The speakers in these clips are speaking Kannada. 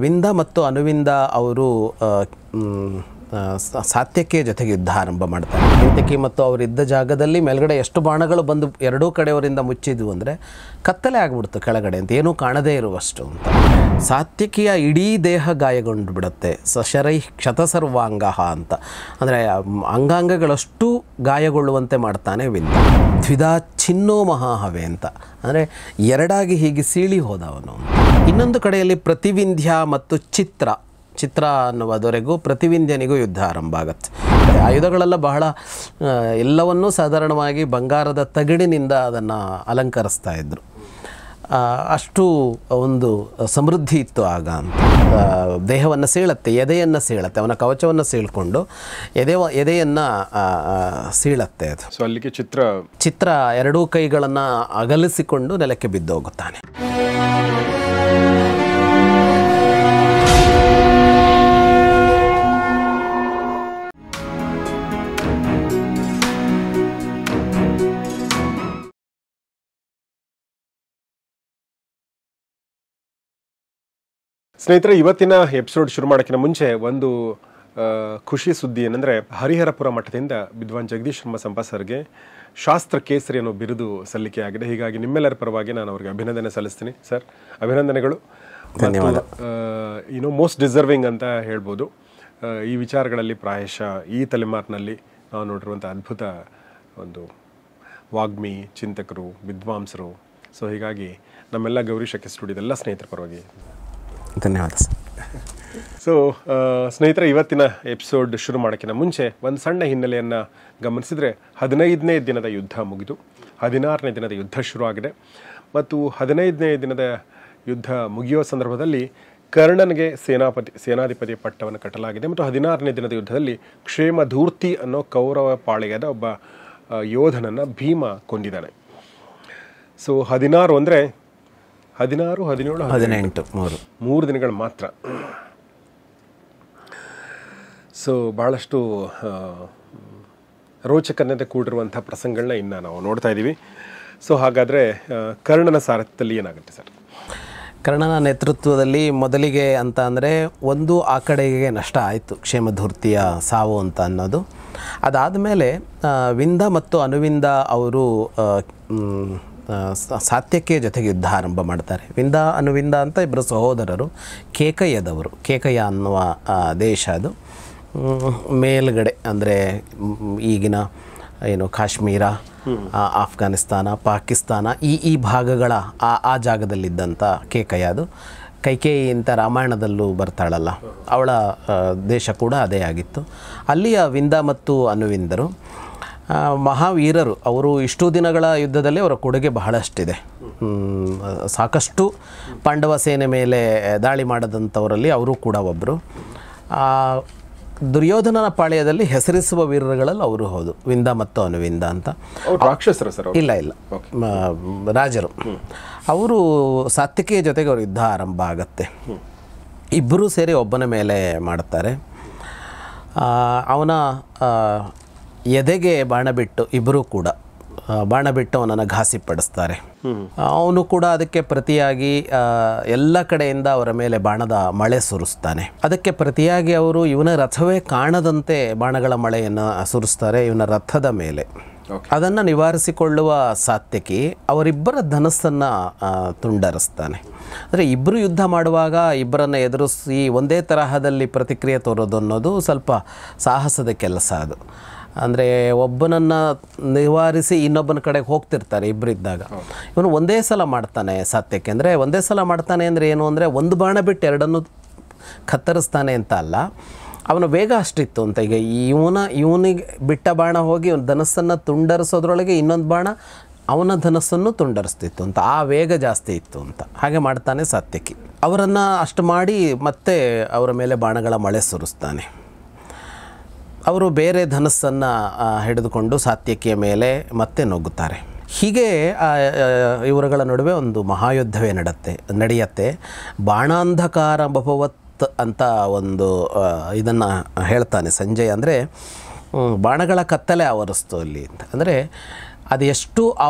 ವಿಂದ ಮತ್ತು ಅನುವಿಂದ ಅವರು ಸಾತ್ಯಕಿಯ ಜೊತೆಗೆ ಯುದ್ಧ ಆರಂಭ ಮಾಡ್ತಾರೆ. ಸಾತ್ಯಕಿ ಮತ್ತು ಅವರಿದ್ದ ಜಾಗದಲ್ಲಿ ಮೇಲ್ಗಡೆ ಎಷ್ಟು ಬಾಣಗಳು ಬಂದು ಎರಡೂ ಕಡೆಯವರಿಂದ ಮುಚ್ಚಿದ್ವು ಅಂದರೆ ಕತ್ತಲೆ ಆಗಿಬಿಡ್ತು ಕೆಳಗಡೆ ಅಂತ, ಏನೂ ಕಾಣದೇ ಇರುವಷ್ಟು ಅಂತ. ಸಾತ್ಯಕಿಯ ಇಡೀ ದೇಹ ಗಾಯಗೊಂಡು ಬಿಡುತ್ತೆ. ಸಶರೈ ಕ್ಷತಸರ್ವಾಂಗ ಅಂತ, ಅಂದರೆ ಅಂಗಾಂಗಗಳಷ್ಟು ಗಾಯಗೊಳ್ಳುವಂತೆ ಮಾಡ್ತಾನೆ ವಿಂದ. ದ್ವಿಧಾ ಚಿನ್ನೋ ಮಹಾಹವೆ ಅಂತ, ಅಂದರೆ ಎರಡಾಗಿ ಹೀಗೆ ಸೀಳಿ ಹೋದವನು. ಇನ್ನೊಂದು ಕಡೆಯಲ್ಲಿ ಪ್ರತಿವಿಂಧ್ಯ ಮತ್ತು ಚಿತ್ರ ಅನ್ನುವುದವರೆಗೂ ಪ್ರತಿವಿಂಧ್ಯನಿಗೂ ಯುದ್ಧ ಆರಂಭ ಆಗುತ್ತೆ. ಆಯುಧಗಳೆಲ್ಲ ಬಹಳ ಎಲ್ಲವನ್ನೂ ಸಾಧಾರಣವಾಗಿ ಬಂಗಾರದ ತಗಡಿನಿಂದ ಅದನ್ನು ಅಲಂಕರಿಸ್ತಾ ಇದ್ದರು. ಅಷ್ಟು ಒಂದು ಸಮೃದ್ಧಿ ಇತ್ತು ಆಗ ಅಂತ. ದೇಹವನ್ನು ಸೀಳತ್ತೆ, ಎದೆಯನ್ನು ಸೀಳತ್ತೆ, ಅವನ ಕವಚವನ್ನು ಸೀಳ್ಕೊಂಡು ಎದೆಯನ್ನು ಸೀಳತ್ತೆ ಅದು. ಸೊ ಅಲ್ಲಿಗೆ ಚಿತ್ರ ಎರಡೂ ಕೈಗಳನ್ನು ಅಗಲಿಸಿಕೊಂಡು ನೆಲಕ್ಕೆ ಬಿದ್ದೋಗುತ್ತಾನೆ. ಸ್ನೇಹಿತರೆ, ಇವತ್ತಿನ ಎಪಿಸೋಡ್ ಶುರು ಮಾಡೋಕ್ಕಿಂತ ಮುಂಚೆ ಒಂದು ಖುಷಿ ಸುದ್ದಿ ಏನಂದರೆ, ಹರಿಹರಪುರ ಮಠದಿಂದ ವಿದ್ವಾನ್ ಜಗದೀಶ್ ಶರ್ಮ ಸರ್ಗೆ ಶಾಸ್ತ್ರ ಕೇಸರಿ ಅನ್ನೋ ಬಿರುದು ಸಲ್ಲಿಕೆಯಾಗಿದೆ. ಹೀಗಾಗಿ ನಿಮ್ಮೆಲ್ಲರ ಪರವಾಗಿ ನಾನು ಅವರಿಗೆ ಅಭಿನಂದನೆ ಸಲ್ಲಿಸ್ತೀನಿ. ಸರ್, ಅಭಿನಂದನೆಗಳು. ಧನ್ಯವಾದ. ಮೋಸ್ಟ್ ಡಿಸರ್ವಿಂಗ್ ಅಂತ ಹೇಳ್ಬೋದು. ಈ ವಿಚಾರಗಳಲ್ಲಿ ಪ್ರಾಯಶಃ ಈ ತಲೆಮಾರಿನಲ್ಲಿ ನಾವು ನೋಡಿರುವಂಥ ಅದ್ಭುತ ಒಂದು ವಾಗ್ಮಿ, ಚಿಂತಕರು, ವಿದ್ವಾಂಸರು. ಸೊ ಹೀಗಾಗಿ ನಮ್ಮೆಲ್ಲ ಗೌರಿ ಶಕ್ತಿ ಸ್ಟುಡಿಯೋದ ಎಲ್ಲ ಸ್ನೇಹಿತರ ಪರವಾಗಿ ಧನ್ಯವಾದ ಸರ್. ಸೊ ಸ್ನೇಹಿತರೆ, ಇವತ್ತಿನ ಎಪಿಸೋಡ್ ಶುರು ಮಾಡೋಕ್ಕಿಂತ ಮುಂಚೆ ಒಂದು ಸಣ್ಣ ಹಿನ್ನೆಲೆಯನ್ನು ಗಮನಿಸಿದರೆ, 15ನೇ ದಿನದ ಯುದ್ಧ ಮುಗಿದು 16ನೇ ದಿನದ ಯುದ್ಧ ಶುರು ಆಗಿದೆ. ಮತ್ತು 15ನೇ ದಿನದ ಯುದ್ಧ ಮುಗಿಯೋ ಸಂದರ್ಭದಲ್ಲಿ ಕರ್ಣನಿಗೆ ಸೇನಾಧಿಪತಿ ಪಟ್ಟವನ್ನು ಕಟ್ಟಲಾಗಿದೆ. ಮತ್ತು 16ನೇ ದಿನದ ಯುದ್ಧದಲ್ಲಿ ಕ್ಷೇಮಧೂರ್ತಿ ಅನ್ನೋ ಕೌರವ ಪಾಳೆಯದ ಒಬ್ಬ ಯೋಧನನ್ನು ಭೀಮ ಕೊಂದಿದ್ದಾನೆ. ಸೊ 16 ಅಂದರೆ 16, 17, 18 3 ದಿನಗಳು ಮಾತ್ರ. ಸೊ ಬಹಳಷ್ಟು ರೋಚಕತೆ ಕೂಡಿರುವಂಥ ಪ್ರಸಂಗಗಳನ್ನ ಇನ್ನು ನಾವು ನೋಡ್ತಾ ಇದ್ದೀವಿ. ಸೊ ಹಾಗಾದರೆ ಕರ್ಣನ ಸಾರಥ್ಯದಲ್ಲಿ ಏನಾಗುತ್ತೆ ಸರ್? ಕರ್ಣನ ನೇತೃತ್ವದಲ್ಲಿ ಮೊದಲಿಗೆ ಅಂತ ಅಂದರೆ ಒಂದು ಆ ಕಡೆಗೆ ನಷ್ಟ ಆಯಿತು, ಕ್ಷೇಮಧೂರ್ತಿಯ ಸಾವು ಅಂತ ಅನ್ನೋದು. ಅದಾದಮೇಲೆ ವಿಂದ ಮತ್ತು ಅನುವಿಂದ ಅವರು ಸಾತ್ಯಕಿಯ ಜೊತೆಗೆ ಯುದ್ಧ ಆರಂಭ ಮಾಡ್ತಾರೆ. ವಿಂದ ಅನುವಿಂದ ಅಂತ ಇಬ್ಬರು ಸಹೋದರರು, ಕೇಕಯ್ಯದವರು. ಕೇಕಯ್ಯ ಅನ್ನುವ ದೇಶ ಅದು ಮೇಲ್ಗಡೆ, ಅಂದರೆ ಈಗಿನ ಕಾಶ್ಮೀರ, ಆಫ್ಘಾನಿಸ್ತಾನ, ಪಾಕಿಸ್ತಾನ ಈ ಭಾಗಗಳ ಆ ಜಾಗದಲ್ಲಿದ್ದಂಥ ಕೇಕಯ್ಯ. ಅದು ಕೈಕೇಯಿ ಅಂತ ರಾಮಾಯಣದಲ್ಲೂ ಬರ್ತಾಳಲ್ಲ, ಅವಳ ದೇಶ ಕೂಡ ಅದೇ ಆಗಿತ್ತು. ಅಲ್ಲಿಯ ವಿಂದ ಮತ್ತು ಅನುವಿಂದರು ಮಹಾವೀರರು. ಅವರು ಇಷ್ಟು ದಿನಗಳ ಯುದ್ಧದಲ್ಲಿ ಅವರ ಕೊಡುಗೆ ಬಹಳಷ್ಟಿದೆ. ಸಾಕಷ್ಟು ಪಾಂಡವ ಸೇನೆ ಮೇಲೆ ದಾಳಿ ಮಾಡದಂಥವರಲ್ಲಿ ಅವರು ಕೂಡ ಒಬ್ಬರು. ದುರ್ಯೋಧನನ ಪಾಳ್ಯದಲ್ಲಿ ಹೆಸರಿಸುವ ವೀರರುಗಳಲ್ಲಿ ಅವರು ಹೌದು, ವಿಂದ ಮತ್ತು ಅನುವಿಂದ ಅಂತ. ರಾಕ್ಷಸರು ಸರ್? ಇಲ್ಲ, ರಾಜರು. ಅವರು ಸಾತ್ಯಕಿಯ ಜೊತೆಗೆ ಅವರು ಯುದ್ಧ ಆರಂಭ ಆಗತ್ತೆ. ಇಬ್ಬರೂ ಸೇರಿ ಒಬ್ಬನ ಮೇಲೆ ಮಾಡ್ತಾರೆ. ಅವನ ಎದೆಗೆ ಬಾಣ ಬಿಟ್ಟು, ಇಬ್ಬರೂ ಕೂಡ ಬಾಣ ಬಿಟ್ಟು ಅವನನ್ನು ಘಾಸಿಪಡಿಸ್ತಾರೆ. ಅವನು ಕೂಡ ಅದಕ್ಕೆ ಪ್ರತಿಯಾಗಿ ಎಲ್ಲ ಕಡೆಯಿಂದ ಅವರ ಮೇಲೆ ಬಾಣದ ಮಳೆ ಸುರಿಸ್ತಾನೆ. ಅದಕ್ಕೆ ಪ್ರತಿಯಾಗಿ ಅವರು ಇವನ ರಥವೇ ಕಾಣದಂತೆ ಬಾಣಗಳ ಮಳೆಯನ್ನು ಸುರಿಸ್ತಾರೆ ಇವನ ರಥದ ಮೇಲೆ. ಅದನ್ನು ನಿವಾರಿಸಿಕೊಳ್ಳುವ ಸಾತ್ಯಕಿ ಅವರಿಬ್ಬರ ಧನಸ್ಸನ್ನು ತುಂಡರಿಸ್ತಾನೆ. ಅಂದರೆ ಇಬ್ಬರು ಯುದ್ಧ ಮಾಡುವಾಗ ಇಬ್ಬರನ್ನು ಎದುರಿಸಿ ಒಂದೇ ತರಹದಲ್ಲಿ ಪ್ರತಿಕ್ರಿಯೆ ತೋರೋದು ಅನ್ನೋದು ಸ್ವಲ್ಪ ಸಾಹಸದ ಕೆಲಸ. ಅದು ಅಂದರೆ ಒಬ್ಬನನ್ನು ನಿವಾರಿಸಿ ಇನ್ನೊಬ್ಬನ ಕಡೆಗೆ ಹೋಗ್ತಿರ್ತಾರೆ ಇಬ್ಬರಿದ್ದಾಗ. ಇವನು ಒಂದೇ ಸಲ ಮಾಡ್ತಾನೆ ಸಾತ್ಯಕ್ಕೆ. ಅಂದರೆ ಒಂದೇ ಸಲ ಮಾಡ್ತಾನೆ ಅಂದರೆ ಏನು ಅಂದರೆ, ಒಂದು ಬಾಣ ಬಿಟ್ಟು ಎರಡನ್ನು ಕತ್ತರಿಸ್ತಾನೆ ಅಂತ ಅಲ್ಲ, ಅವನ ವೇಗ ಅಷ್ಟಿತ್ತು ಅಂತ. ಈಗ ಇವನಿಗೆ ಬಿಟ್ಟ ಬಾಣ ಹೋಗಿ ಅವನ ಧನಸ್ಸನ್ನು ತುಂಡರಿಸೋದ್ರೊಳಗೆ ಇನ್ನೊಂದು ಬಾಣ ಅವನ ಧನಸ್ಸನ್ನು ತುಂಡರಿಸ್ತಿತ್ತು ಅಂತ, ಆ ವೇಗ ಜಾಸ್ತಿ ಇತ್ತು ಅಂತ. ಹಾಗೆ ಮಾಡ್ತಾನೆ ಸಾತ್ಯಕಿ. ಅವರನ್ನು ಅಷ್ಟು ಮಾಡಿ ಮತ್ತೆ ಅವರ ಮೇಲೆ ಬಾಣಗಳ ಮಳೆ ಸುರಿಸ್ತಾನೆ. ಅವರು ಬೇರೆ ಧನಸ್ಸನ್ನು ಹಿಡಿದುಕೊಂಡು ಸಾತ್ಯಕಿಯ ಮೇಲೆ ಮತ್ತೆ ನುಗ್ಗುತ್ತಾರೆ. ಹೀಗೆ ಇವರುಗಳ ನಡುವೆ ಒಂದು ಮಹಾಯುದ್ಧವೇ ನಡೆಯುತ್ತೆ. ಬಾಣಾಂಧಕಾರ ಭವತ್ ಅಂತ ಒಂದು ಇದನ್ನು ಹೇಳ್ತಾನೆ ಸಂಜಯ್. ಅಂದರೆ ಬಾಣಗಳ ಕತ್ತಲೆ ಆವರಿಸ್ತು ಅಲ್ಲಿ ಅಂತ. ಅಂದರೆ ಅದು ಎಷ್ಟು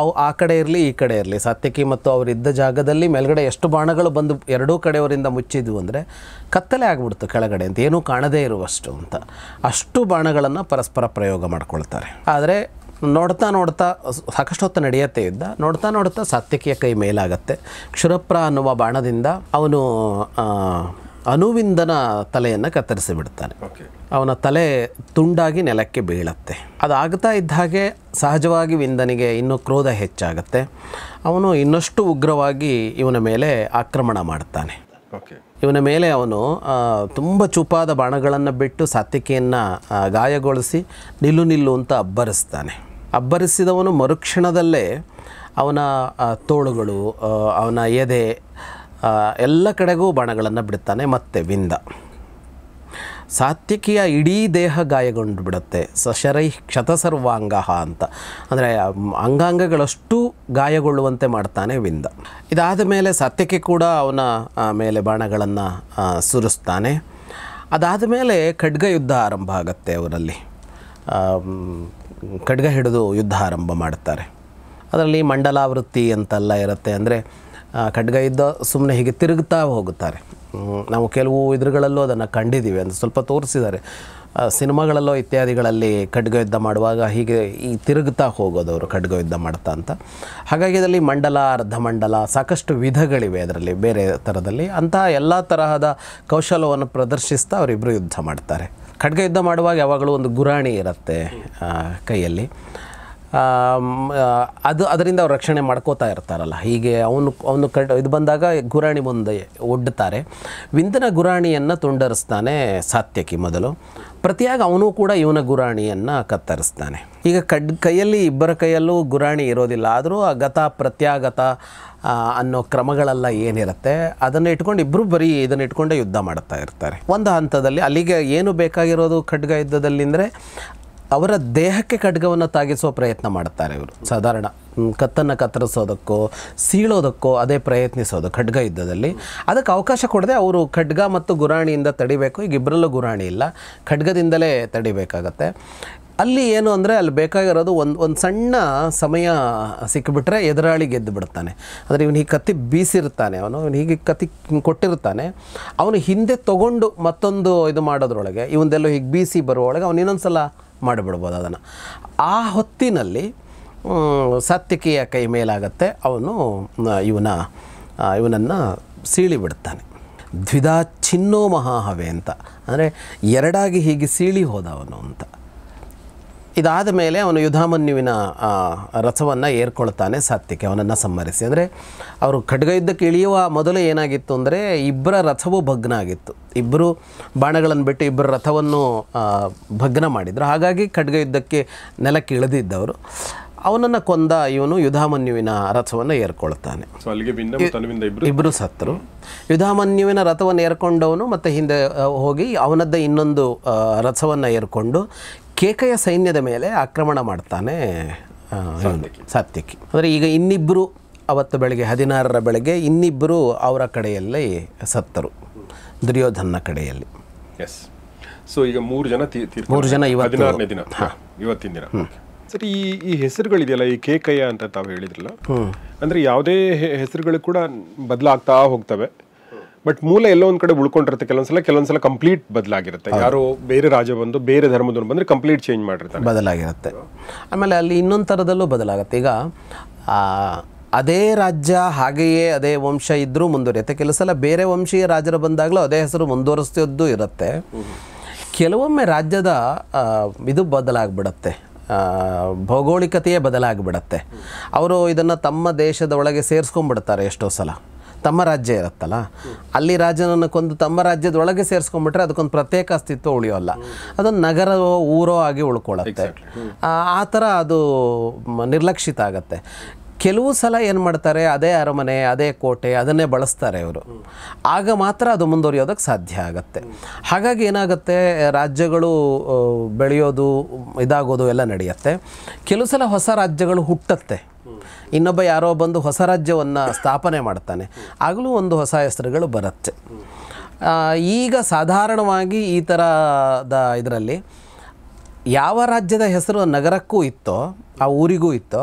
ಆ ಕಡೆ ಇರಲಿ ಈ ಕಡೆ ಇರಲಿ, ಸಾತ್ಯಕಿ ಮತ್ತು ಅವರಿದ್ದ ಜಾಗದಲ್ಲಿ ಮೇಲ್ಗಡೆ ಎಷ್ಟು ಬಾಣಗಳು ಬಂದು ಎರಡೂ ಕಡೆಯವರಿಂದ ಮುಚ್ಚಿದ್ವು ಅಂದರೆ ಕತ್ತಲೆ ಆಗಿಬಿಡ್ತು ಕೆಳಗಡೆ ಅಂತ, ಏನೂ ಕಾಣದೇ ಇರುವಷ್ಟು ಅಂತ. ಅಷ್ಟು ಬಾಣಗಳನ್ನು ಪರಸ್ಪರ ಪ್ರಯೋಗ ಮಾಡ್ಕೊಳ್ತಾರೆ. ಆದರೆ ನೋಡ್ತಾ ನೋಡ್ತಾ ಸಾಕಷ್ಟು ಹೊತ್ತು ನಡೆಯುತ್ತೆ ಯುದ್ಧ. ನೋಡ್ತಾ ನೋಡ್ತಾ ಸಾತ್ಯಕಿಯ ಕೈ ಮೇಲಾಗತ್ತೆ. ಕ್ಷುರಪ್ರ ಅನ್ನುವ ಬಾಣದಿಂದ ಅವನು ಅನುವಿಂದನ ತಲೆಯನ್ನು ಕತ್ತರಿಸಿ ಬಿಡ್ತಾನೆ. ಅವನ ತಲೆ ತುಂಡಾಗಿ ನೆಲಕ್ಕೆ ಬೀಳತ್ತೆ. ಅದಾಗ್ತಾ ಇದ್ದ ಹಾಗೆ ಸಹಜವಾಗಿ ವಿಂದನಿಗೆ ಇನ್ನೂ ಕ್ರೋಧ ಹೆಚ್ಚಾಗತ್ತೆ. ಅವನು ಇನ್ನಷ್ಟು ಉಗ್ರವಾಗಿ ಇವನ ಮೇಲೆ ಆಕ್ರಮಣ ಮಾಡ್ತಾನೆ. ಇವನ ಮೇಲೆ ಅವನು ತುಂಬ ಚೂಪಾದ ಬಾಣಗಳನ್ನು ಬಿಟ್ಟು ಸಾತ್ಯಕಿಯನ್ನು ಗಾಯಗೊಳಿಸಿ ನಿಲ್ಲು ಅಂತ ಅಬ್ಬರಿಸ್ತಾನೆ. ಅಬ್ಬರಿಸಿದವನು ಮರುಕ್ಷಣದಲ್ಲೇ ಅವನ ತೋಳುಗಳು, ಅವನ ಎದೆ, ಎಲ್ಲ ಕಡೆಗೂ ಬಾಣಗಳನ್ನು ಬಿಡ್ತಾನೆ. ಮತ್ತು ವಿಂದ ಸಾತ್ಯಕಿಯ ಇಡೀ ದೇಹ ಗಾಯಗೊಂಡು ಬಿಡುತ್ತೆ. ಸಶರೈ ಕ್ಷತಸರ್ವಾಂಗ ಅಂತ, ಅಂದರೆ ಅಂಗಾಂಗಗಳಷ್ಟು ಗಾಯಗೊಳ್ಳುವಂತೆ ಮಾಡ್ತಾನೆ ವಿಂದ. ಇದಾದ ಮೇಲೆ ಸಾತ್ಯಕಿ ಕೂಡ ಅವನ ಮೇಲೆ ಬಾಣಗಳನ್ನು ಸುರಿಸ್ತಾನೆ. ಅದಾದ ಮೇಲೆ ಖಡ್ಗ ಯುದ್ಧ ಆರಂಭ ಆಗುತ್ತೆ. ಅವರಲ್ಲಿ ಖಡ್ಗ ಹಿಡಿದು ಯುದ್ಧ ಆರಂಭ ಮಾಡ್ತಾರೆ. ಅದರಲ್ಲಿ ಮಂಡಲಾವೃತ್ತಿ ಅಂತೆಲ್ಲ ಇರುತ್ತೆ. ಅಂದರೆ ಖಡ್ಗ ಯುದ್ಧ ಸುಮ್ಮನೆ ಹೀಗೆ ತಿರುಗ್ತಾ ಹೋಗುತ್ತಾರೆ. ನಾವು ಕೆಲವು ಇದ್ರುಗಳಲ್ಲೂ ಅದನ್ನು ಕಂಡಿದ್ದೀವಿ, ಅಂದರೆ ಸ್ವಲ್ಪ ತೋರಿಸಿದ್ದಾರೆ ಸಿನಿಮಾಗಳಲ್ಲೋ ಇತ್ಯಾದಿಗಳಲ್ಲಿ. ಖಡ್ಗ ಯುದ್ಧ ಮಾಡುವಾಗ ಹೀಗೆ ಈ ತಿರುಗ್ತಾ ಹೋಗೋದು ಅವರು ಖಡ್ಗ ಯುದ್ಧ ಮಾಡ್ತಾ ಅಂತ. ಹಾಗಾಗಿ ಇದರಲ್ಲಿ ಮಂಡಲ, ಅರ್ಧಮಂಡಲ, ಸಾಕಷ್ಟು ವಿಧಗಳಿವೆ ಅದರಲ್ಲಿ ಬೇರೆ ಥರದಲ್ಲಿ. ಅಂತಹ ಎಲ್ಲ ತರಹದ ಕೌಶಲವನ್ನು ಪ್ರದರ್ಶಿಸ್ತಾ ಅವರಿಬ್ಬರು ಯುದ್ಧ ಮಾಡ್ತಾರೆ. ಖಡ್ಗ ಯುದ್ಧ ಮಾಡುವಾಗ ಯಾವಾಗಲೂ ಒಂದು ಗುರಾಣಿ ಇರುತ್ತೆ ಕೈಯಲ್ಲಿ. ಅದರಿಂದ ಅವ್ರು ರಕ್ಷಣೆ ಮಾಡ್ಕೋತಾ ಇರ್ತಾರಲ್ಲ. ಹೀಗೆ ಅವನು ಇದು ಬಂದಾಗ ಗುರಾಣಿ ಮುಂದೆ ಒಡ್ಡುತ್ತಾರೆ. ವಿಂದನ ಗುರಾಣಿಯನ್ನು ತುಂಡರಿಸ್ತಾನೆ ಸಾತ್ಯಕಿ ಮೊದಲು. ಪ್ರತಿಯಾಗಿ ಅವನು ಕೂಡ ಇವನ ಗುರಾಣಿಯನ್ನು ಕತ್ತರಿಸ್ತಾನೆ. ಈಗ ಕೈಯಲ್ಲಿ ಇಬ್ಬರ ಕೈಯಲ್ಲೂ ಗುರಾಣಿ ಇರೋದಿಲ್ಲ. ಆದರೂ ಗತ ಪ್ರತ್ಯಾಗತ ಅನ್ನೋ ಕ್ರಮಗಳೆಲ್ಲ ಏನಿರುತ್ತೆ ಅದನ್ನು ಇಟ್ಕೊಂಡು ಇಬ್ಬರು ಬರೀ ಇದನ್ನು ಇಟ್ಕೊಂಡೇ ಯುದ್ಧ ಮಾಡ್ತಾ ಇರ್ತಾರೆ. ಒಂದು ಹಂತದಲ್ಲಿ ಅಲ್ಲಿಗೆ ಏನು ಬೇಕಾಗಿರೋದು ಖಡ್ಗ ಯುದ್ಧದಲ್ಲಿ ಅಂದರೆ ಅವರ ದೇಹಕ್ಕೆ ಖಡ್ಗವನ್ನು ತಾಗಿಸುವ ಪ್ರಯತ್ನ ಮಾಡ್ತಾರೆ ಇವರು. ಸಾಧಾರಣ ಕತ್ತನ್ನು ಕತ್ತರಿಸೋದಕ್ಕೋ ಸೀಳೋದಕ್ಕೋ ಅದೇ ಪ್ರಯತ್ನಿಸೋದು ಖಡ್ಗ ಯುದ್ಧದಲ್ಲಿ. ಅದಕ್ಕೆ ಅವಕಾಶ ಕೊಡದೆ ಅವರು ಖಡ್ಗ ಮತ್ತು ಗುರಾಣಿಯಿಂದ ತಡಿಬೇಕು. ಈಗ ಇಬ್ಬರಲ್ಲೂ ಗುರಾಣಿ ಇಲ್ಲ, ಖಡ್ಗದಿಂದಲೇ ತಡಿಬೇಕಾಗತ್ತೆ. ಅಲ್ಲಿ ಏನು ಅಂದರೆ ಅಲ್ಲಿ ಬೇಕಾಗಿರೋದು ಒಂದು ಸಣ್ಣ ಸಮಯ ಸಿಕ್ಕಿಬಿಟ್ರೆ ಎದುರಾಳಿ ಗೆದ್ದು ಬಿಡ್ತಾನೆ. ಅಂದರೆ ಇವನು ಹೀಗೆ ಕತ್ತಿ ಬೀಸಿರ್ತಾನೆ, ಅವನು ಹೀಗೆ ಕತ್ತಿ ಕೊಟ್ಟಿರ್ತಾನೆ, ಅವನು ಹಿಂದೆ ತೊಗೊಂಡು ಮತ್ತೊಂದು ಇದು ಮಾಡೋದ್ರೊಳಗೆ ಇವನ್ನೆಲ್ಲೋ ಹೀಗೆ ಬೀಸಿ ಬರುವೊಳಗೆ ಅವನು ಇನ್ನೊಂದು ಸಲ ಮಾಡಿಬಿಡ್ಬೋದು ಅದನ್ನು. ಆ ಹೊತ್ತಿನಲ್ಲಿ ಸಾತ್ಯಕಿಯ ಕೈ ಮೇಲಾಗತ್ತೆ. ಅವನು ಇವನನ್ನು ಸೀಳಿಬಿಡ್ತಾನೆ. ದ್ವಿಧಾ ಚಿನ್ನೋ ಮಹಾಹವೆ ಅಂತ, ಅಂದರೆ ಎರಡಾಗಿ ಹೀಗೆ ಸೀಳಿ ಹೋದವನು ಅಂತ. ಇದಾದ ಮೇಲೆ ಅವನು ಯುಧಾಮನ್ಯುವಿನ ರಥವನ್ನು ಏರ್ಕೊಳ್ತಾನೆ ಸಾತ್ಯಕಿ, ಅವನನ್ನು ಸಂಹರಿಸಿ. ಅಂದರೆ ಅವರು ಖಡ್ಗ ಯುದ್ಧಕ್ಕೆ ಇಳಿಯುವ ಮೊದಲು ಏನಾಗಿತ್ತು ಅಂದರೆ ಇಬ್ಬರ ರಥವೂ ಭಗ್ನ ಆಗಿತ್ತು. ಇಬ್ಬರು ಬಾಣಗಳನ್ನು ಬಿಟ್ಟು ಇಬ್ಬರ ರಥವನ್ನು ಭಗ್ನ ಮಾಡಿದರು. ಹಾಗಾಗಿ ಖಡ್ಗ ಯುದ್ಧಕ್ಕೆ ನೆಲಕ್ಕೆ ಇಳಿದಿದ್ದವರು. ಅವನನ್ನು ಕೊಂದ ಇವನು ಯುಧಾಮನ್ಯುವಿನ ರಥವನ್ನು ಏರ್ಕೊಳ್ತಾನೆ. ಇಬ್ಬರು ಸತ್ತರು. ಯುಧಾಮನ್ಯುವಿನ ರಥವನ್ನು ಏರ್ಕೊಂಡವನು ಮತ್ತು ಹಿಂದೆ ಹೋಗಿ ಅವನದ್ದೇ ಇನ್ನೊಂದು ರಥವನ್ನು ಏರ್ಕೊಂಡು ಕೇಕೆಯ ಸೈನ್ಯದ ಮೇಲೆ ಆಕ್ರಮಣ ಮಾಡ್ತಾನೆ ಸಾತ್ಯಕಿ. ಅಂದರೆ ಈಗ ಇನ್ನಿಬ್ಬರು ಅವತ್ತು ಬೆಳಗ್ಗೆ 16ರ ಬೆಳಗ್ಗೆ ಇನ್ನಿಬ್ಬರು ಅವರ ಕಡೆಯಲ್ಲೇ ಸತ್ತರು, ದುರ್ಯೋಧನ ಕಡೆಯಲ್ಲಿ. ಸೊ ಈಗ 3 ಜನ ಇವತ್ತಿನ ದಿನ. ಸರಿ, ಈ ಹೆಸರುಗಳಿದೆಯಲ್ಲ, ಈ ಕೇಕಯ್ಯ ಅಂತ ತಾವು ಹೇಳಿದ್ರಲ್ಲ, ಅಂದರೆ ಯಾವುದೇ ಹೆಸರುಗಳು ಕೂಡ ಬದಲಾಗ್ತಾ ಹೋಗ್ತವೆ. ಬಟ್ ಮೂಲ ಎಲ್ಲೋ ಒಂದು ಕಡೆ ಉಳ್ಕೊಂಡಿರುತ್ತೆ. ಕೆಲವೊಂದ್ಸಲ ಕಂಪ್ಲೀಟ್ ಬದಲಾಗಿರುತ್ತೆ. ಯಾರೋ ಬೇರೆ ರಾಜ ಬಂದು ಬೇರೆ ಧರ್ಮದವ್ರು ಬಂದರೆ ಕಂಪ್ಲೀಟ್ ಚೇಂಜ್ ಮಾಡಿರ್ತಾರೆ, ಬದಲಾಗಿರುತ್ತೆ. ಆಮೇಲೆ ಅಲ್ಲಿ ಇನ್ನೊಂದು ಥರದಲ್ಲೂ ಬದಲಾಗುತ್ತೆ. ಈಗ ಅದೇ ರಾಜ್ಯ ಹಾಗೆಯೇ ಅದೇ ವಂಶ ಇದ್ದರೂ ಮುಂದುವರಿಯುತ್ತೆ. ಕೆಲವು ಸಲ ಬೇರೆ ವಂಶೀಯ ರಾಜರು ಬಂದಾಗಲೂ ಅದೇ ಹೆಸರು ಮುಂದುವರಿಸ್ತಿದ್ದು ಇರುತ್ತೆ. ಕೆಲವೊಮ್ಮೆ ರಾಜ್ಯದ ಇದು ಬದಲಾಗ್ಬಿಡುತ್ತೆ, ಭೌಗೋಳಿಕತೆಯೇ ಬದಲಾಗಿಬಿಡತ್ತೆ. ಅವರು ಇದನ್ನು ತಮ್ಮ ದೇಶದ ಒಳಗೆ ಸೇರಿಸ್ಕೊಂಡ್ಬಿಡ್ತಾರೆ. ಎಷ್ಟೋ ಸಲ ತಮ್ಮ ರಾಜ್ಯ ಇರುತ್ತಲ್ಲ, ಅಲ್ಲಿ ರಾಜ್ಯನನ್ನು ಕೊಂದು ತಮ್ಮ ರಾಜ್ಯದೊಳಗೆ ಸೇರಿಸ್ಕೊಂಡ್ಬಿಟ್ರೆ ಅದಕ್ಕೊಂದು ಪ್ರತ್ಯೇಕ ಅಸ್ತಿತ್ವ ಉಳಿಯೋಲ್ಲ, ಅದೊಂದು ನಗರವೋ ಊರೋ ಆಗಿ ಉಳ್ಕೊಳ್ಳುತ್ತೆ. ಆ ಥರ ಅದು ನಿರ್ಲಕ್ಷಿತ ಆಗುತ್ತೆ. ಕೆಲವು ಸಲ ಏನು ಮಾಡ್ತಾರೆ, ಅದೇ ಅರಮನೆ ಅದೇ ಕೋಟೆ ಅದನ್ನೇ ಬಳಸ್ತಾರೆ ಅವರು. ಆಗ ಮಾತ್ರ ಅದು ಮುಂದುವರಿಯೋದಕ್ಕೆ ಸಾಧ್ಯ ಆಗುತ್ತೆ. ಹಾಗಾಗಿ ಏನಾಗುತ್ತೆ, ರಾಜ್ಯಗಳು ಬೆಳೆಯೋದು ಇದಾಗೋದು ಎಲ್ಲ ನಡೆಯುತ್ತೆ. ಕೆಲವು ಸಲ ಹೊಸ ರಾಜ್ಯಗಳು ಹುಟ್ಟುತ್ತೆ. ಇನ್ನೊಬ್ಬ ಯಾರೋ ಬಂದು ಹೊಸ ರಾಜ್ಯವನ್ನು ಸ್ಥಾಪನೆ ಮಾಡ್ತಾನೆ, ಆಗಲೂ ಒಂದು ಹೊಸ ಹೆಸರುಗಳು ಬರುತ್ತೆ. ಈಗ ಸಾಧಾರಣವಾಗಿ ಈ ಥರದ ಇದರಲ್ಲಿ ಯಾವ ರಾಜ್ಯದ ಹೆಸರು ನಗರಕ್ಕೂ ಇತ್ತೋ ಆ ಊರಿಗೂ ಇತ್ತೋ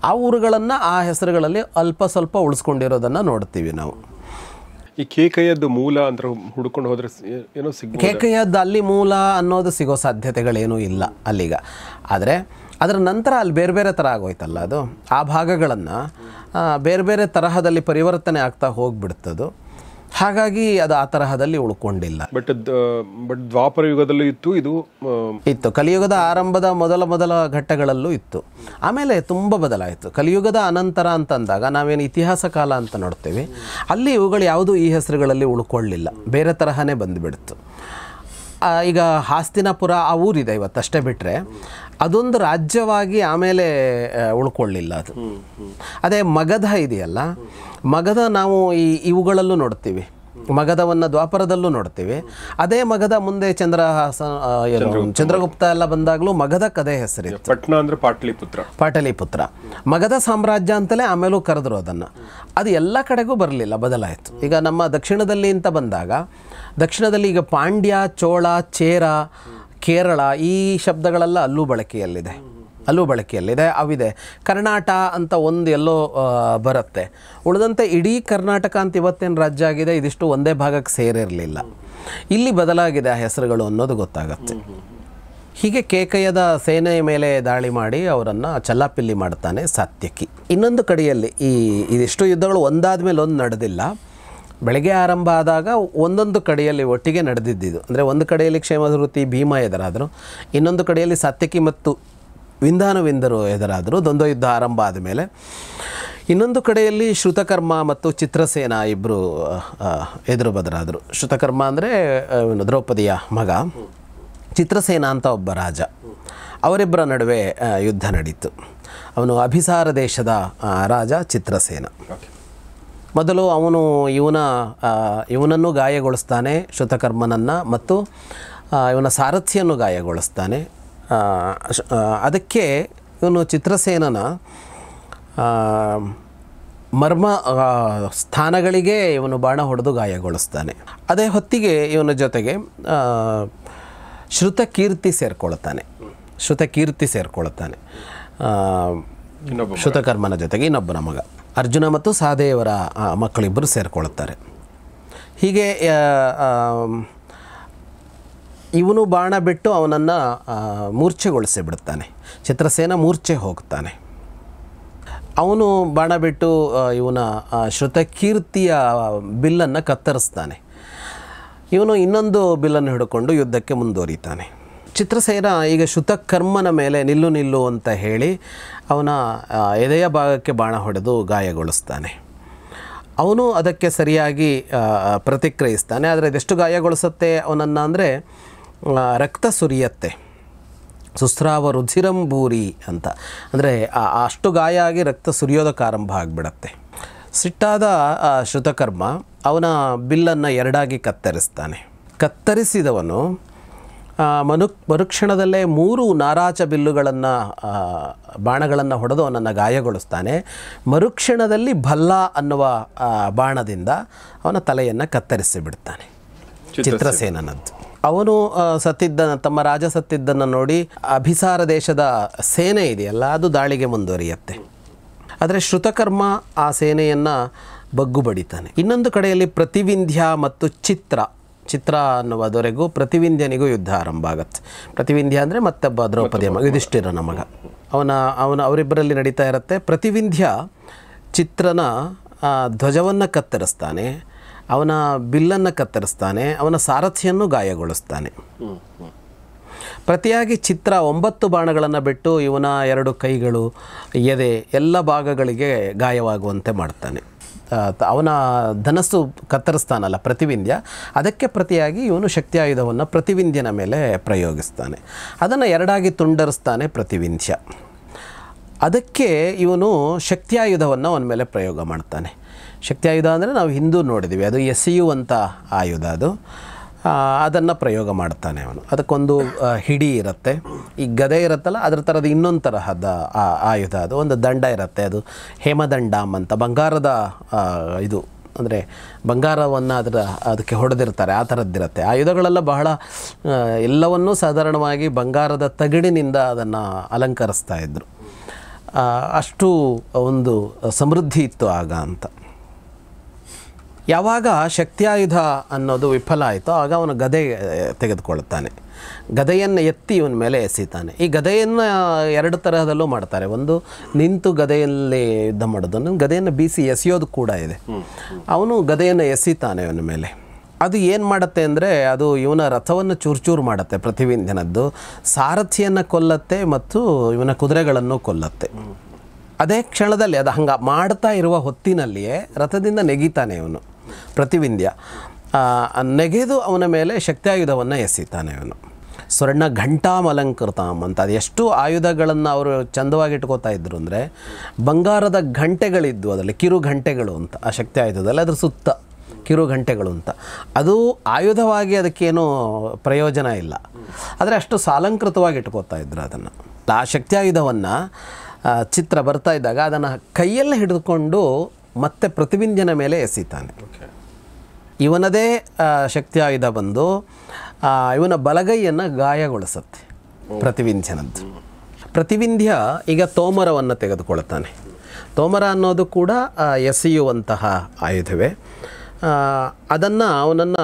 ಆ ಊರುಗಳನ್ನು ಆ ಹೆಸರುಗಳಲ್ಲಿ ಅಲ್ಪ ಸ್ವಲ್ಪ ಉಳಿಸ್ಕೊಂಡಿರೋದನ್ನು ನೋಡ್ತೀವಿ ನಾವು. ಈ ಕೇಕಯ್ಯದ್ದು ಮೂಲ ಅಂತ ಹುಡ್ಕೊಂಡು ಹೋದ್ರೆ ಏನೋ ಸಿಗ್ಬೋದು. ಕೇಕಯ್ಯದ್ದು ಅಲ್ಲಿ ಮೂಲ ಅನ್ನೋದು ಸಿಗೋ ಸಾಧ್ಯತೆಗಳೇನೂ ಇಲ್ಲ ಅಲ್ಲಿಗ. ಆದರೆ ಅದರ ನಂತರ ಅಲ್ಲಿ ಬೇರೆ ಬೇರೆ ಥರ ಆಗೋಯ್ತಲ್ಲ, ಅದು ಆ ಭಾಗಗಳನ್ನು ಬೇರೆ ಬೇರೆ ತರಹದಲ್ಲಿ ಪರಿವರ್ತನೆ ಆಗ್ತಾ ಹೋಗ್ಬಿಡ್ತದು. ಹಾಗಾಗಿ ಅದು ಆ ತರಹದಲ್ಲಿ ಉಳ್ಕೊಂಡಿಲ್ಲ. ಬಟ್ ದ್ವಾಪರ ಯುಗದಲ್ಲೂ ಇತ್ತು, ಇದು ಇತ್ತು. ಕಲಿಯುಗದ ಆರಂಭದ ಮೊದಲ ಘಟ್ಟಗಳಲ್ಲೂ ಇತ್ತು. ಆಮೇಲೆ ತುಂಬ ಬದಲಾಯಿತು. ಕಲಿಯುಗದ ಅನಂತರ ಅಂತಂದಾಗ ನಾವೇನು ಇತಿಹಾಸ ಕಾಲ ಅಂತ ನೋಡ್ತೇವೆ, ಅಲ್ಲಿ ಇವುಗಳು ಯಾವುದೂ ಈ ಹೆಸರುಗಳಲ್ಲಿ ಉಳ್ಕೊಳ್ಳಿಲ್ಲ, ಬೇರೆ ತರಹನೇ ಬಂದುಬಿಡ್ತು. ಈಗ ಹಾಸ್ತಿನಾಪುರ ಆ ಊರಿದೆ ಇವತ್ತಷ್ಟೇ ಬಿಟ್ಟರೆ, ಅದೊಂದು ರಾಜ್ಯವಾಗಿ ಆಮೇಲೆ ಉಳ್ಕೊಳ್ಳಿಲ್ಲ ಅದು. ಅದೇ ಮಗಧ ಇದೆಯಲ್ಲ, ಮಗಧ ನಾವು ಇವುಗಳಲ್ಲೂ ನೋಡ್ತೀವಿ, ಮಗಧವನ್ನು ದ್ವಾಪರದಲ್ಲೂ ನೋಡ್ತೀವಿ. ಅದೇ ಮಗಧ ಮುಂದೆ ಚಂದ್ರಗುಪ್ತ ಎಲ್ಲ ಬಂದಾಗಲೂ ಮಗಧಕ್ಕೆ ಅದೇ ಹೆಸರಿತ್ತು. ಪಟ್ನಾ ಅಂದರೆ ಪಾಟಲಿಪುತ್ರ. ಮಗಧ ಸಾಮ್ರಾಜ್ಯ ಅಂತಲೇ ಆಮೇಲೂ ಕರೆದ್ರು ಅದನ್ನು. ಅದು ಎಲ್ಲ ಕಡೆಗೂ ಬರಲಿಲ್ಲ, ಬದಲಾಯಿತು. ಈಗ ನಮ್ಮ ದಕ್ಷಿಣದಲ್ಲಿ ಅಂತ ಬಂದಾಗ, ದಕ್ಷಿಣದಲ್ಲಿ ಈಗ ಪಾಂಡ್ಯ, ಚೋಳ, ಚೇರ, ಕೇರಳ ಈ ಶಬ್ದಗಳೆಲ್ಲ ಅಲ್ಲೂ ಬಳಕೆಯಲ್ಲಿದೆ. ಅವಿದೆ. ಕರ್ನಾಟ ಅಂತ ಒಂದು ಎಲ್ಲೋ ಬರುತ್ತೆ. ಉಳಿದಂತೆ ಇಡೀ ಕರ್ನಾಟಕ ಅಂತ ಇವತ್ತೇನು ರಾಜ್ಯ ಆಗಿದೆ, ಇದಿಷ್ಟು ಒಂದೇ ಭಾಗಕ್ಕೆ ಸೇರಿರಲಿಲ್ಲ. ಇಲ್ಲಿ ಬದಲಾಗಿದೆ ಆ ಹೆಸರುಗಳು ಅನ್ನೋದು ಗೊತ್ತಾಗುತ್ತೆ. ಹೀಗೆ ಕೇಕಯ್ಯದ ಸೇನೆಯ ಮೇಲೆ ದಾಳಿ ಮಾಡಿ ಅವರನ್ನು ಚಲ್ಲಾಪಿಲ್ಲಿ ಮಾಡ್ತಾನೆ ಸಾತ್ಯಕಿ. ಇನ್ನೊಂದು ಕಡೆಯಲ್ಲಿ ಇದಿಷ್ಟು ಯುದ್ಧಗಳು ಒಂದಾದ ಮೇಲೆ ಒಂದು ನಡೆದಿಲ್ಲ. ಬೆಳಗ್ಗೆ ಆರಂಭ ಆದಾಗ ಒಂದೊಂದು ಕಡೆಯಲ್ಲಿ ಒಟ್ಟಿಗೆ ನಡೆದಿದ್ದು. ಅಂದರೆ ಒಂದು ಕಡೆಯಲ್ಲಿ ಕ್ಷೇಮಧೃತಿ ಭೀಮ ಎದುರಾದರು, ಇನ್ನೊಂದು ಕಡೆಯಲ್ಲಿ ಸಾತ್ಯಕಿ ಮತ್ತು ವಿಂಧಾನವಿಂದರು ಎದುರಾದರು ದ್ವಂದ್ವ ಯುದ್ಧ ಆರಂಭ ಆದಮೇಲೆ. ಇನ್ನೊಂದು ಕಡೆಯಲ್ಲಿ ಶ್ರುತಕರ್ಮ ಮತ್ತು ಚಿತ್ರಸೇನ ಇಬ್ಬರು ಎದುರು ಬದರಾದರು. ಶ್ರುತಕರ್ಮ ಅಂದರೆ ದ್ರೌಪದಿಯ ಮಗ, ಚಿತ್ರಸೇನ ಅಂತ ಒಬ್ಬ ರಾಜ. ಅವರಿಬ್ಬರ ನಡುವೆ ಯುದ್ಧ ನಡೀತು. ಅವನು ಅಭಿಸಾರ ದೇಶದ ರಾಜ ಚಿತ್ರಸೇನ. ಮೊದಲು ಅವನು ಇವನನ್ನು ಗಾಯಗೊಳಿಸ್ತಾನೆ, ಶ್ರುತಕರ್ಮನನ್ನು, ಮತ್ತು ಇವನ ಸಾರಥಿಯನ್ನು ಗಾಯಗೊಳಿಸ್ತಾನೆ. ಅದಕ್ಕೆ ಇವನು ಚಿತ್ರಸೇನನ ಮರ್ಮ ಸ್ಥಾನಗಳಿಗೆ ಇವನು ಬಾಣ ಹೊಡೆದು ಗಾಯಗೊಳಿಸ್ತಾನೆ. ಅದೇ ಹೊತ್ತಿಗೆ ಇವನ ಜೊತೆಗೆ ಶ್ರುತಕೀರ್ತಿ ಸೇರ್ಕೊಳ್ತಾನೆ. ಶ್ರುತಕರ್ಮನ ಜೊತೆಗೆ ಇನ್ನೊಬ್ಬನ ಮಗ ಅರ್ಜುನ ಮತ್ತು ಸಹದೇವರ ಮಕ್ಕಳಿಬ್ಬರು ಸೇರಿಕೊಳ್ಳುತ್ತಾರೆ. ಹೀಗೆ ಇವನು ಬಾಣ ಬಿಟ್ಟು ಅವನನ್ನು ಮೂರ್ಛೆಗೊಳಿಸಿ ಬಿಡುತ್ತಾನೆ. ಚಿತ್ರಸೇನ ಮೂರ್ಛೆ ಹೋಗ್ತಾನೆ. ಅವನು ಬಾಣ ಬಿಟ್ಟು ಇವನ ಶ್ರುತಕೀರ್ತಿಯ ಬಿಲ್ಲನ್ನು ಕತ್ತರಿಸ್ತಾನೆ. ಇವನು ಇನ್ನೊಂದು ಬಿಲ್ಲನ್ನು ಹಿಡ್ಕೊಂಡು ಯುದ್ಧಕ್ಕೆ ಮುಂದುವರಿತಾನೆ. ಚಿತ್ರಸೇನ ಈಗ ಶ್ರುತಕರ್ಮನ ಮೇಲೆ ನಿಲ್ಲು ಅಂತ ಹೇಳಿ ಅವನ ಎದೆಯ ಭಾಗಕ್ಕೆ ಬಾಣ ಹೊಡೆದು ಗಾಯಗೊಳಿಸ್ತಾನೆ. ಅವನು ಅದಕ್ಕೆ ಸರಿಯಾಗಿ ಪ್ರತಿಕ್ರಿಯಿಸ್ತಾನೆ. ಆದರೆ ಅದೆಷ್ಟು ಗಾಯಗೊಳಿಸುತ್ತೆ ಅವನನ್ನು ಅಂದರೆ ರಕ್ತ ಸುರಿಯತ್ತೆ. ಸುಸ್ರಾವ ರುಧಿರಂಬೂರಿ ಅಂತ, ಅಂದರೆ ಅಷ್ಟು ಗಾಯ ಆಗಿ ರಕ್ತ ಸುರಿಯೋದಕ್ಕೆ ಆರಂಭ ಆಗಿಬಿಡತ್ತೆ. ಸಿಟ್ಟಾದ ಶ್ರುತಕರ್ಮ ಅವನ ಬಿಲ್ಲನ್ನು ಎರಡಾಗಿ ಕತ್ತರಿಸ್ತಾನೆ. ಕತ್ತರಿಸಿದವನು ಮರುಕ್ಷಣದಲ್ಲೇ 3 ನಾರಾಚ ಬಿಲ್ಲುಗಳನ್ನು ಬಾಣಗಳನ್ನು ಹೊಡೆದು ಅವನನ್ನು ಗಾಯಗೊಳಿಸ್ತಾನೆ. ಮರುಕ್ಷಣದಲ್ಲಿ ಭಲ್ಲ ಅನ್ನುವ ಬಾಣದಿಂದ ಅವನ ತಲೆಯನ್ನು ಕತ್ತರಿಸಿ ಬಿಡ್ತಾನೆ ಚಿತ್ರಸೇನನದ್ದು. ಅವನು ತಮ್ಮ ರಾಜ ಸತ್ತಿದ್ದನ್ನು ನೋಡಿ ಅಭಿಸಾರ ದೇಶದ ಸೇನೆ ಇದೆಯಲ್ಲ ಅದು ದಾಳಿಗೆ ಮುಂದುವರಿಯುತ್ತೆ. ಆದರೆ ಶ್ರುತಕರ್ಮ ಆ ಸೇನೆಯನ್ನು ಬಗ್ಗು ಬಡಿತಾನೆ. ಇನ್ನೊಂದು ಕಡೆಯಲ್ಲಿ ಪ್ರತಿವಿಂಧ್ಯ ಮತ್ತು ಚಿತ್ರ ಅನ್ನುವುದವರೆಗೂ ಪ್ರತಿವಿಂಧ್ಯನಿಗೂ ಯುದ್ಧ ಆರಂಭ ಆಗುತ್ತೆ. ಪ್ರತಿವಿಂಧ್ಯ ಅಂದರೆ ಮತ್ತೊಬ್ಬ ದ್ರೌಪದಿಯ ಮಗ, ಯುಧಿಷ್ಠಿರನ ಮಗ. ಅವರಿಬ್ಬರಲ್ಲಿ ನಡೀತಾ ಇರುತ್ತೆ. ಪ್ರತಿವಿಂಧ್ಯ ಚಿತ್ರನ ಧ್ವಜವನ್ನು ಕತ್ತರಿಸ್ತಾನೆ, ಅವನ ಬಿಲ್ಲನ್ನು ಕತ್ತರಿಸ್ತಾನೆ, ಅವನ ಸಾರಥಿಯನ್ನು ಗಾಯಗೊಳಿಸ್ತಾನೆ. ಪ್ರತಿಯಾಗಿ ಚಿತ್ರ 9 ಬಾಣಗಳನ್ನು ಬಿಟ್ಟು ಇವನ 2 ಕೈಗಳು, ಎದೆ ಎಲ್ಲ ಭಾಗಗಳಿಗೆ ಗಾಯವಾಗುವಂತೆ ಮಾಡ್ತಾನೆ. ಅವನ ಧನಸ್ಸು ಕತ್ತರಿಸ್ತಾನಲ್ಲ ಪ್ರತಿವಿಂಧ್ಯ, ಅದಕ್ಕೆ ಪ್ರತಿಯಾಗಿ ಇವನು ಶಕ್ತಿ ಆಯುಧವನ್ನು ಪ್ರತಿವಿಂಧ್ಯನ ಮೇಲೆ ಪ್ರಯೋಗಿಸ್ತಾನೆ. ಅದನ್ನು ಎರಡಾಗಿ ತುಂಡರಿಸ್ತಾನೆ ಪ್ರತಿವಿಂಧ್ಯ. ಅದಕ್ಕೆ ಇವನು ಶಕ್ತಿಯಾಯುಧವನ್ನು ಅವನ ಮೇಲೆ ಪ್ರಯೋಗ ಮಾಡ್ತಾನೆ. ಶಕ್ತಿಯಾಯುಧ ಅಂದರೆ ನಾವು ಹಿಂದೂ ನೋಡಿದ್ದೀವಿ, ಅದು ಎಸೆಯುವಂಥ ಆಯುಧ. ಅದನ್ನು ಪ್ರಯೋಗ ಮಾಡ್ತಾನೆ ಅವನು. ಅದಕ್ಕೊಂದು ಹಿಡಿ ಇರುತ್ತೆ, ಈ ಗದೆ ಇರುತ್ತಲ್ಲ ಅದರ ಥರದ ಇನ್ನೊಂದು ತರಹದ ಆಯುಧ. ಅದು ಒಂದು ದಂಡ ಇರುತ್ತೆ, ಅದು ಹೇಮದಂಡಂ ಅಂತ, ಬಂಗಾರದ ಅಂದರೆ ಬಂಗಾರವನ್ನು ಅದಕ್ಕೆ ಹೊಡೆದಿರ್ತಾರೆ, ಆ ಥರದ್ದಿರುತ್ತೆ. ಆಯುಧಗಳೆಲ್ಲ ಬಹಳ ಎಲ್ಲವನ್ನೂ ಸಾಧಾರಣವಾಗಿ ಬಂಗಾರದ ತಗಡಿನಿಂದ ಅದನ್ನು ಅಲಂಕರಿಸ್ತಾ ಇದ್ದರು. ಅಷ್ಟು ಒಂದು ಸಮೃದ್ಧಿ ಇತ್ತು ಆಗ ಅಂತ. ಯಾವಾಗ ಶಕ್ತಿಯಾಯುಧ ಅನ್ನೋದು ವಿಫಲ ಆಯಿತೋ ಆಗ ಅವನು ಗದೆ ತೆಗೆದುಕೊಳ್ತಾನೆ. ಗದೆಯನ್ನು ಎತ್ತಿ ಇವನ ಮೇಲೆ ಎಸಿತಾನೆ. ಈ ಗದೆಯನ್ನು 2 ತರಹದಲ್ಲೂ ಮಾಡ್ತಾರೆ. ಒಂದು ನಿಂತು ಗದೆಯಲ್ಲಿ ಯುದ್ಧ ಮಾಡೋದು, ಗದೆಯನ್ನು ಬೀಸಿ ಎಸೆಯೋದು ಕೂಡ ಇದೆ. ಅವನು ಗದೆಯನ್ನು ಎಸಿತಾನೆ ಅವನ ಮೇಲೆ. ಅದು ಏನು ಮಾಡುತ್ತೆ ಅಂದರೆ ಅದು ಇವನ ರಥವನ್ನು ಚೂರು ಮಾಡುತ್ತೆ. ಪ್ರತಿವಿಂಧ್ಯನದ್ದು ಸಾರಥಿಯನ್ನು ಕೊಲ್ಲತ್ತೆ ಮತ್ತು ಇವನ ಕುದುರೆಗಳನ್ನು ಕೊಲ್ಲತ್ತೆ. ಅದೇ ಕ್ಷಣದಲ್ಲಿ ಅದು ಹಂಗೆ ಮಾಡ್ತಾ ಇರುವ ಹೊತ್ತಿನಲ್ಲಿಯೇ ರಥದಿಂದ ನೆಗಿತಾನೆ ಇವನು ಪ್ರತಿವಿಂಧ್ಯ. ನೆಗೆದು ಅವನ ಮೇಲೆ ಶಕ್ತಿಯಾಯುಧವನ್ನು ಎಸಿತಾನೆ ಅವನು. ಸ್ವರ್ಣ ಘಂಟಾಮಲಂಕೃತಾಮ್ ಅಂತ. ಅದು ಎಷ್ಟು ಆಯುಧಗಳನ್ನು ಅವರು ಚಂದವಾಗಿ ಇಟ್ಕೋತಾ ಇದ್ರು ಅಂದರೆ ಬಂಗಾರದ ಘಂಟೆಗಳಿದ್ವು ಅದರಲ್ಲಿ, ಕಿರು ಘಂಟೆಗಳು ಅಂತ. ಆ ಶಕ್ತಿ ಆಯುಧದಲ್ಲಿ ಅದ್ರ ಸುತ್ತ ಕಿರು ಘಂಟೆಗಳು ಅಂತ. ಅದು ಆಯುಧವಾಗಿ ಅದಕ್ಕೇನು ಪ್ರಯೋಜನ ಇಲ್ಲ, ಆದರೆ ಅಷ್ಟು ಸಾಲಂಕೃತವಾಗಿ ಇಟ್ಕೋತಾ ಇದ್ರು ಅದನ್ನು. ಆ ಶಕ್ತಿಯಾಯುಧವನ್ನು ಚಿತ್ರ ಬರ್ತಾ ಇದ್ದಾಗ ಅದನ್ನು ಕೈಯಲ್ಲೇ ಹಿಡಿದುಕೊಂಡು ಮತ್ತೆ ಪ್ರತಿಬಿಂಧ್ಯನ ಮೇಲೆ ಎಸಿತಾನೆ. ಇವನದೇ ಶಕ್ತಿ ಆಯುಧ ಬಂದು ಇವನ ಬಲಗೈಯನ್ನು ಗಾಯಗೊಳಿಸುತ್ತೆ ಪ್ರತಿವಿಂಧ್ಯನದ್ದು. ಪ್ರತಿವಿಂಧ್ಯ ಈಗ ತೋಮರವನ್ನು ತೆಗೆದುಕೊಳ್ತಾನೆ. ತೋಮರ ಅನ್ನೋದು ಕೂಡ ಎಸೆಯುವಂತಹ ಆಯುಧವೇ. ಅವನನ್ನು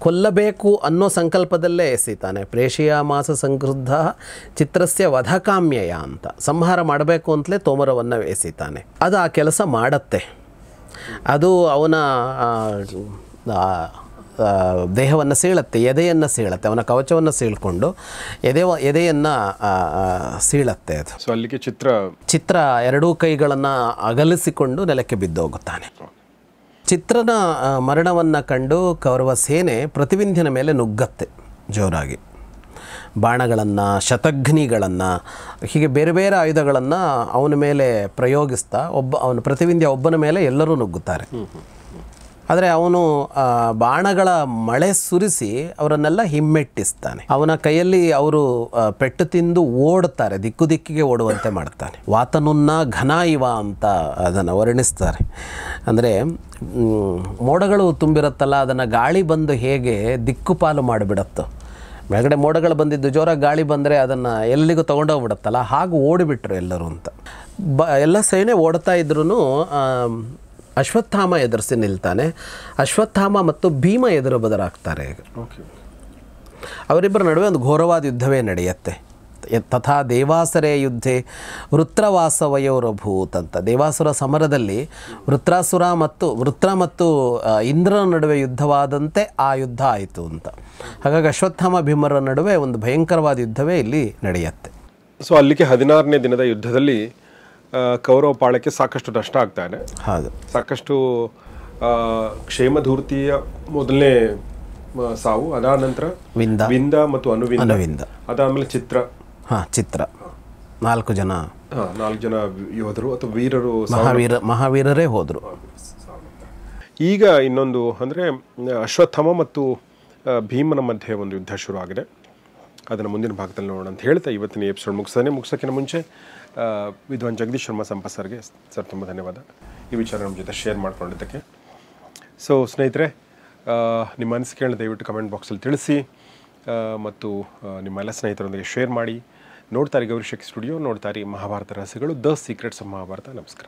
ಕೊಲ್ಲಬೇಕು ಅನ್ನೋ ಸಂಕಲ್ಪದಲ್ಲೇ ಎಸಿತಾನೆ. ಪ್ರೇಷಿಯ ಮಾಸ ಸಂಕ್ರುದ್ಧ ಚಿತ್ರಸ್ಯ ವಧಕಾಮ್ಯಯ ಅಂತ. ಸಂಹಾರ ಮಾಡಬೇಕು ಅಂತಲೇ ತೋಮರವನ್ನು ಎಸಿತಾನೆ. ಅದು ಆ ಕೆಲಸ ಮಾಡತ್ತೆ. ಅದು ಅವನ ದೇಹವನ್ನು ಸೀಳತ್ತೆ, ಎದೆಯನ್ನು ಸೀಳತ್ತೆ, ಅವನ ಕವಚವನ್ನು ಸೀಳ್ಕೊಂಡು ಎದೆಯನ್ನು ಸೀಳತ್ತೆ ಅದು. ಸೊ ಅಲ್ಲಿಗೆ ಚಿತ್ರ 2 ಕೈಗಳನ್ನು ಅಗಲಿಸಿಕೊಂಡು ನೆಲಕ್ಕೆ ಬಿದ್ದೋಗುತ್ತಾನೆ. ಚಿತ್ರನ ಮರಣವನ್ನು ಕಂಡು ಕೌರವ ಸೇನೆ ಪ್ರತಿವಿಂಧ್ಯನ ಮೇಲೆ ನುಗ್ಗತ್ತೆ ಜೋರಾಗಿ. ಬಾಣಗಳನ್ನು, ಶತಘ್ನಿಗಳನ್ನು, ಹೀಗೆ ಬೇರೆ ಬೇರೆ ಆಯುಧಗಳನ್ನು ಅವನ ಮೇಲೆ ಪ್ರಯೋಗಿಸ್ತಾ ಅವನು ಪ್ರತಿವಿಂಧ್ಯ ಒಬ್ಬನ ಮೇಲೆ ಎಲ್ಲರೂ ನುಗ್ಗುತ್ತಾರೆ. ಆದರೆ ಅವನು ಬಾಣಗಳ ಮಳೆ ಸುರಿಸಿ ಅವರನ್ನೆಲ್ಲ ಹಿಮ್ಮೆಟ್ಟಿಸ್ತಾನೆ. ಅವನ ಕೈಯಲ್ಲಿ ಅವರು ಪೆಟ್ಟು ತಿಂದು ಓಡುತ್ತಾರೆ, ದಿಕ್ಕು ದಿಕ್ಕಿಗೆ ಓಡುವಂತೆ ಮಾಡ್ತಾನೆ. ವಾತನುನ್ನ ಘನ ಇವ ಅಂತ ಅದನ್ನು ವರ್ಣಿಸ್ತಾರೆ. ಅಂದರೆ ಮೋಡಗಳು ತುಂಬಿರುತ್ತಲ್ಲ, ಅದನ್ನು ಗಾಳಿ ಬಂದು ಹೇಗೆ ದಿಕ್ಕುಪಾಲು ಮಾಡಿಬಿಡತ್ತೋ, ಮೇಲ್ಗಡೆ ಮೋಡಗಳು ಬಂದಿದ್ದು ಜೋರಾಗಿ ಗಾಳಿ ಬಂದರೆ ಅದನ್ನು ಎಲ್ಲಿಗೂ ತೊಗೊಂಡೋಗ್ಬಿಡುತ್ತಲ್ಲ, ಹಾಗೆ ಓಡಿಬಿಟ್ರು ಎಲ್ಲರೂ ಅಂತ. ಎಲ್ಲ ಸೇನೆ ಓಡ್ತಾ ಇದ್ರೂ ಅಶ್ವತ್ಥಾಮ ಎದುರಿಸಿ ನಿಲ್ತಾನೆ. ಅಶ್ವತ್ಥಾಮ ಮತ್ತು ಭೀಮ ಎದುರು ಬದಲಾಗ್ತಾರೆ. ಅವರಿಬ್ಬರ ನಡುವೆ ಒಂದು ಘೋರವಾದ ಯುದ್ಧವೇ ನಡೆಯುತ್ತೆ. ತಥಾ ದೇವಾಸರೇ ಯುದ್ಧೆ ವೃತ್ರವಾಸವಯೋರಭೂತ್ ಅಂತ. ದೇವಾಸುರ ಸಮರದಲ್ಲಿ ವೃತ್ರ ಮತ್ತು ಇಂದ್ರನ ನಡುವೆ ಯುದ್ಧವಾದಂತೆ ಆ ಯುದ್ಧ ಆಯಿತು ಅಂತ. ಹಾಗಾಗಿ ಅಶ್ವತ್ಥಾಮ ಭೀಮರ ನಡುವೆ ಒಂದು ಭಯಂಕರವಾದ ಯುದ್ಧವೇ ಇಲ್ಲಿ ನಡೆಯುತ್ತೆ. ಸೊ ಅಲ್ಲಿಗೆ 16ನೇ ದಿನದ ಯುದ್ಧದಲ್ಲಿ ಕೌರವ ಪಾಳಕ್ಕೆ ಸಾಕಷ್ಟು ನಷ್ಟ ಆಗ್ತಾ ಇದೆ. ಹೌದು, ಸಾಕಷ್ಟು ಕ್ಷೇಮಧೂರ್ತಿಯ ಮೊದಲನೇ ಸಾವು, ಅದಾದ ನಂತರ ವಿಂದ ಮತ್ತು ಅನುವಿಂದ, ಅದಾದ್ಮೇಲೆ ಚಿತ್ರ 4 ಜನ ಯೋಧರು ಅಥವಾ ವೀರರು, ಮಹಾವೀರರೇ ಹೋದರು. ಈಗ ಇನ್ನೊಂದು ಅಂದರೆ ಅಶ್ವತ್ಥಾಮ ಮತ್ತು ಭೀಮನ ಮಧ್ಯೆ ಒಂದು ಯುದ್ಧ ಶುರು ಆಗಿದೆ. ಅದನ್ನು ಮುಂದಿನ ಭಾಗದಲ್ಲಿ ನೋಡೋಣ ಅಂತ ಹೇಳ್ತಾ ಇವತ್ತಿನ ಎಪಿಸೋಡ್ ಮುಗಿಸೋಕ್ಕಿಂತ ಮುಂಚೆ ವಿದ್ವಾನ್ ಜಗದೀಶ್ ಶರ್ಮಾ ಸಂಪತ್ ಸರ್ಗೆ ಸರ್ ತುಂಬ ಧನ್ಯವಾದ ಈ ವಿಚಾರ ನಮ್ಮ ಜೊತೆ ಶೇರ್ ಮಾಡ್ಕೊಂಡಿದ್ದಕ್ಕೆ. ಸೊ ಸ್ನೇಹಿತರೆ, ನಿಮ್ಮ ಅನಿಸಿಕೆಗಳನ್ನ ದಯವಿಟ್ಟು ಕಮೆಂಟ್ ಬಾಕ್ಸಲ್ಲಿ ತಿಳಿಸಿ ಮತ್ತು ನಿಮ್ಮೆಲ್ಲ ಸ್ನೇಹಿತರೊಂದಿಗೆ ಶೇರ್ ಮಾಡಿ. ನೋಡ್ತಾರೆ ಗೌರಿ ಶಕ್ತಿ ಸ್ಟುಡಿಯೋ, ನೋಡ್ತಾರೆ ಮಹಾಭಾರತ ರಹಸ್ಯಗಳು, ದ ಸೀಕ್ರೆಟ್ಸ್ ಆಫ್ ಮಹಾಭಾರತ. ನಮಸ್ಕಾರ.